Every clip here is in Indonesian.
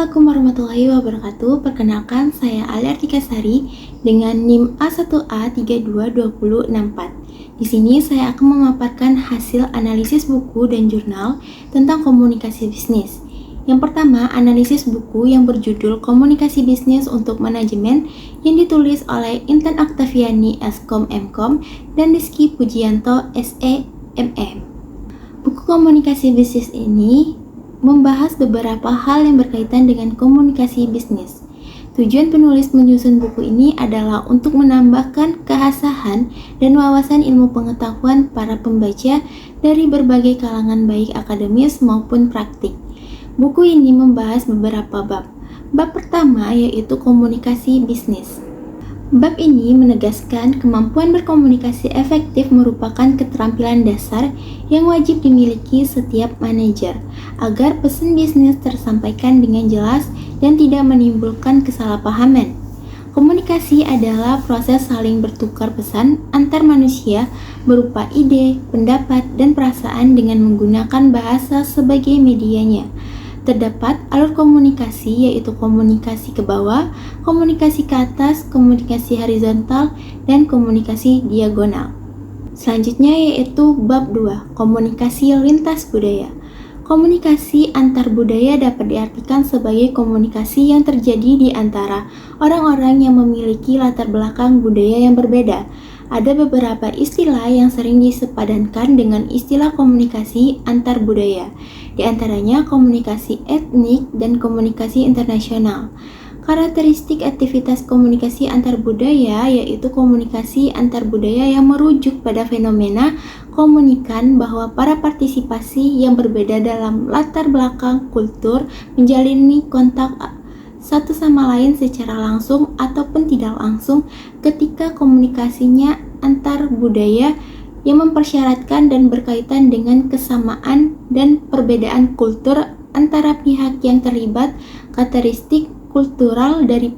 Assalamualaikum warahmatullahi wabarakatuh. Perkenalkan, saya Ali Artika Sari dengan NIM A1A322064. Di sini saya akan memaparkan hasil analisis buku dan jurnal tentang komunikasi bisnis. Yang pertama, analisis buku yang berjudul Komunikasi Bisnis untuk Manajemen yang ditulis oleh Intan Oktaviani Skom Mkom dan Rizky Pujianto SE MM. Buku komunikasi bisnis ini membahas beberapa hal yang berkaitan dengan komunikasi bisnis. Tujuan penulis menyusun buku ini adalah untuk menambahkan kehasahan dan wawasan ilmu pengetahuan para pembaca dari berbagai kalangan baik akademis maupun praktik. Buku ini membahas beberapa bab. Bab pertama yaitu komunikasi bisnis. Bab ini menegaskan kemampuan berkomunikasi efektif merupakan keterampilan dasar yang wajib dimiliki setiap manajer agar pesan bisnis tersampaikan dengan jelas dan tidak menimbulkan kesalahpahaman. Komunikasi adalah proses saling bertukar pesan antar manusia berupa ide, pendapat, dan perasaan dengan menggunakan bahasa sebagai medianya. Terdapat alur komunikasi yaitu komunikasi ke bawah, komunikasi ke atas, komunikasi horizontal, dan komunikasi diagonal. Selanjutnya yaitu bab 2, komunikasi lintas budaya. Komunikasi antar budaya dapat diartikan sebagai komunikasi yang terjadi di antara orang-orang yang memiliki latar belakang budaya yang berbeda. Ada beberapa istilah yang sering disepadankan dengan istilah komunikasi antar budaya, di antaranya komunikasi etnik dan komunikasi internasional. Karakteristik aktivitas komunikasi antar budaya yaitu komunikasi antar budaya yang merujuk pada fenomena komunikan bahwa para partisipasi yang berbeda dalam latar belakang kultur menjalani kontak satu sama lain secara langsung ataupun tidak langsung ketika komunikasinya antar budaya yang mempersyaratkan dan berkaitan dengan kesamaan dan perbedaan kultur antara pihak yang terlibat. Karakteristik kultural dari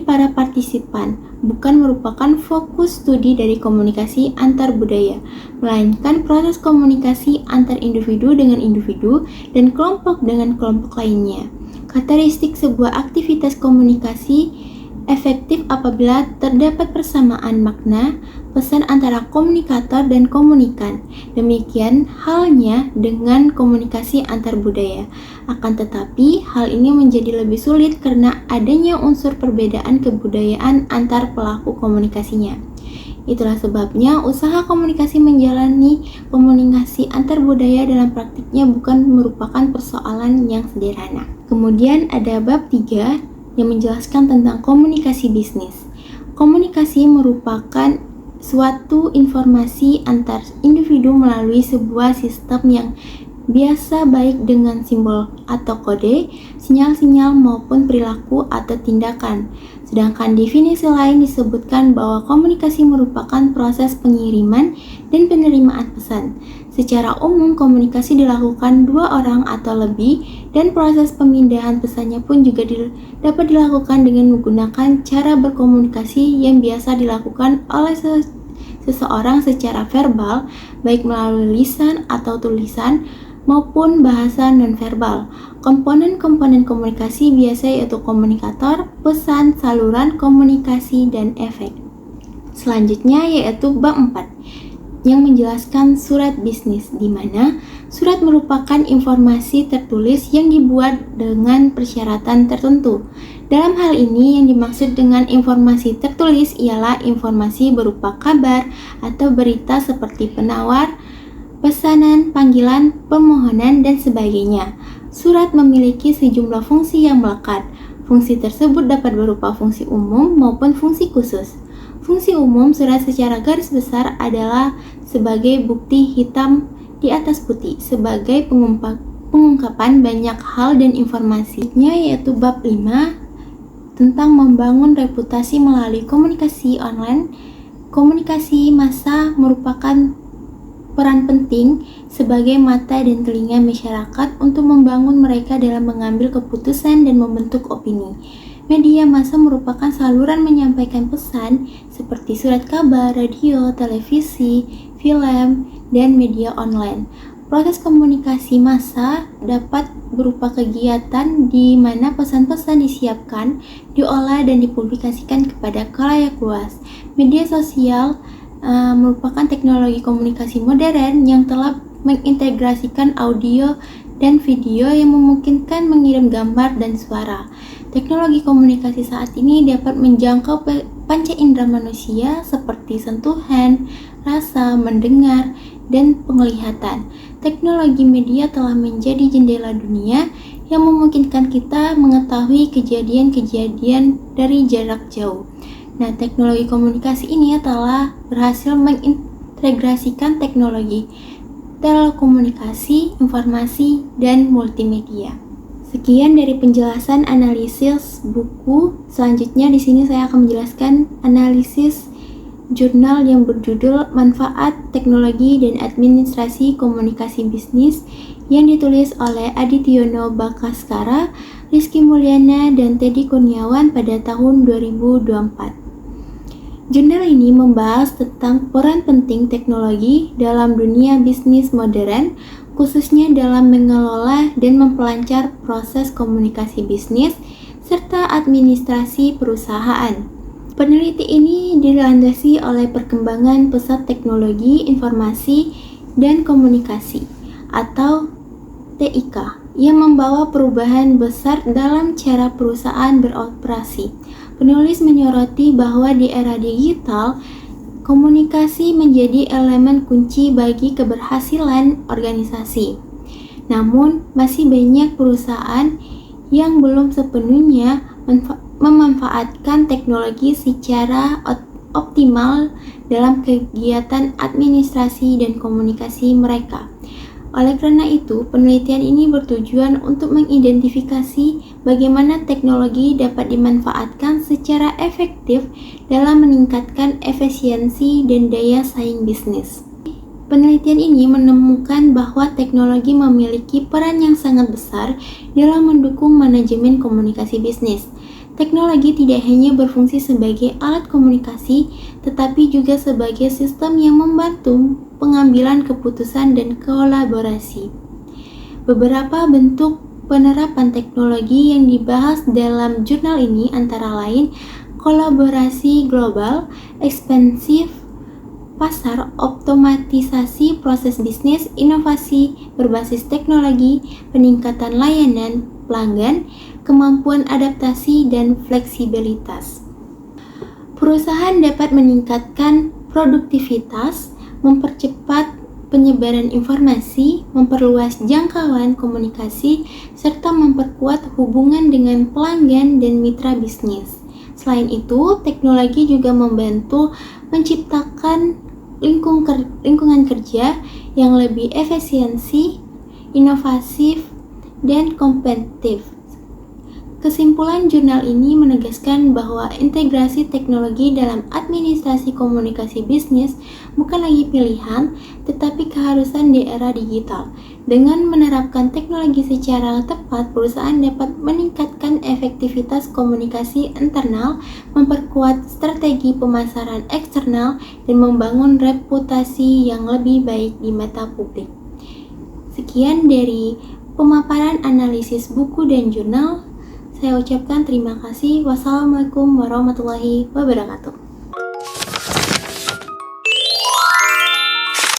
para partisipan bukan merupakan fokus studi dari komunikasi antar budaya, melainkan proses komunikasi antar individu dengan individu dan kelompok dengan kelompok lainnya. Karakteristik sebuah aktivitas komunikasi efektif apabila terdapat persamaan makna pesan antara komunikator dan komunikan. Demikian halnya dengan komunikasi antar budaya. Akan tetapi, hal ini menjadi lebih sulit karena adanya unsur perbedaan kebudayaan antar pelaku komunikasinya. Itulah sebabnya usaha komunikasi menjalani komunikasi antar budaya dalam praktiknya bukan merupakan persoalan yang sederhana. Kemudian ada bab 3 yang menjelaskan tentang komunikasi bisnis. Komunikasi merupakan suatu informasi antar individu melalui sebuah sistem yang biasa baik dengan simbol atau kode, sinyal-sinyal maupun perilaku atau tindakan. Sedangkan definisi lain disebutkan bahwa komunikasi merupakan proses pengiriman dan penerimaan pesan. Secara umum, komunikasi dilakukan dua orang atau lebih dan proses pemindahan pesannya pun juga dapat dilakukan dengan menggunakan cara berkomunikasi yang biasa dilakukan oleh seseorang secara verbal, baik melalui lisan atau tulisan maupun bahasa nonverbal. Komponen-komponen komunikasi biasa yaitu komunikator, pesan, saluran komunikasi, dan efek. Selanjutnya yaitu bab 4 yang menjelaskan surat bisnis, di mana surat merupakan informasi tertulis yang dibuat dengan persyaratan tertentu. Dalam hal ini yang dimaksud dengan informasi tertulis ialah informasi berupa kabar atau berita seperti penawar, pesanan, panggilan, permohonan, dan sebagainya. Surat memiliki sejumlah fungsi yang melekat. Fungsi tersebut dapat berupa fungsi umum maupun fungsi khusus. Fungsi umum surat secara garis besar adalah sebagai bukti hitam di atas putih, sebagai pengungkapan banyak hal dan informasinya, yaitu bab 5 tentang membangun reputasi melalui komunikasi online. Komunikasi massa merupakan peran penting sebagai mata dan telinga masyarakat untuk membangun mereka dalam mengambil keputusan dan membentuk opini. Media massa merupakan saluran menyampaikan pesan seperti surat kabar, radio, televisi, film, dan media online. Proses komunikasi massa dapat berupa kegiatan di mana pesan-pesan disiapkan, diolah, dan dipublikasikan kepada khalayak luas. Media sosial merupakan teknologi komunikasi modern yang telah mengintegrasikan audio dan video yang memungkinkan mengirim gambar dan suara. Teknologi komunikasi saat ini dapat menjangkau panca indera manusia seperti sentuhan, rasa, mendengar, dan penglihatan. Teknologi media telah menjadi jendela dunia yang memungkinkan kita mengetahui kejadian-kejadian dari jarak jauh. Nah, teknologi komunikasi ini telah berhasil mengintegrasikan teknologi telekomunikasi, informasi, dan multimedia. Sekian dari penjelasan analisis buku. Selanjutnya di sini saya akan menjelaskan analisis jurnal yang berjudul Manfaat Teknologi dan Administrasi Komunikasi Bisnis yang ditulis oleh Adityono Bagaskara, Rizky Mulyana, dan Teddy Kurniawan pada tahun 2024. Jurnal ini membahas tentang peran penting teknologi dalam dunia bisnis modern, khususnya dalam mengelola dan memperlancar proses komunikasi bisnis serta administrasi perusahaan. Peneliti ini dilandasi oleh perkembangan pesat teknologi informasi dan komunikasi atau TIK yang membawa perubahan besar dalam cara perusahaan beroperasi. Penulis menyoroti bahwa di era digital, komunikasi menjadi elemen kunci bagi keberhasilan organisasi. Namun, masih banyak perusahaan yang belum sepenuhnya memanfaatkan teknologi secara optimal dalam kegiatan administrasi dan komunikasi mereka. Oleh karena itu, penelitian ini bertujuan untuk mengidentifikasi bagaimana teknologi dapat dimanfaatkan secara efektif dalam meningkatkan efisiensi dan daya saing bisnis. Penelitian ini menemukan bahwa teknologi memiliki peran yang sangat besar dalam mendukung manajemen komunikasi bisnis. Teknologi tidak hanya berfungsi sebagai alat komunikasi, tetapi juga sebagai sistem yang membantu pengambilan keputusan dan kolaborasi. Beberapa bentuk penerapan teknologi yang dibahas dalam jurnal ini antara lain kolaborasi global, ekspansif pasar, otomatisasi proses bisnis, inovasi berbasis teknologi, peningkatan layanan pelanggan, kemampuan adaptasi, dan fleksibilitas. Perusahaan dapat meningkatkan produktivitas, mempercepat penyebaran informasi, memperluas jangkauan komunikasi, serta memperkuat hubungan dengan pelanggan dan mitra bisnis. Selain itu, teknologi juga membantu menciptakan lingkungan kerja yang lebih efisiensi, inovatif, dan kompetitif. Kesimpulan jurnal ini menegaskan bahwa integrasi teknologi dalam administrasi komunikasi bisnis bukan lagi pilihan, tetapi keharusan di era digital. Dengan menerapkan teknologi secara tepat, perusahaan dapat meningkatkan efektivitas komunikasi internal, memperkuat strategi pemasaran eksternal, dan membangun reputasi yang lebih baik di mata publik. Sekian dari pemaparan analisis buku dan jurnal. Saya ucapkan terima kasih. Wassalamualaikum warahmatullahi wabarakatuh.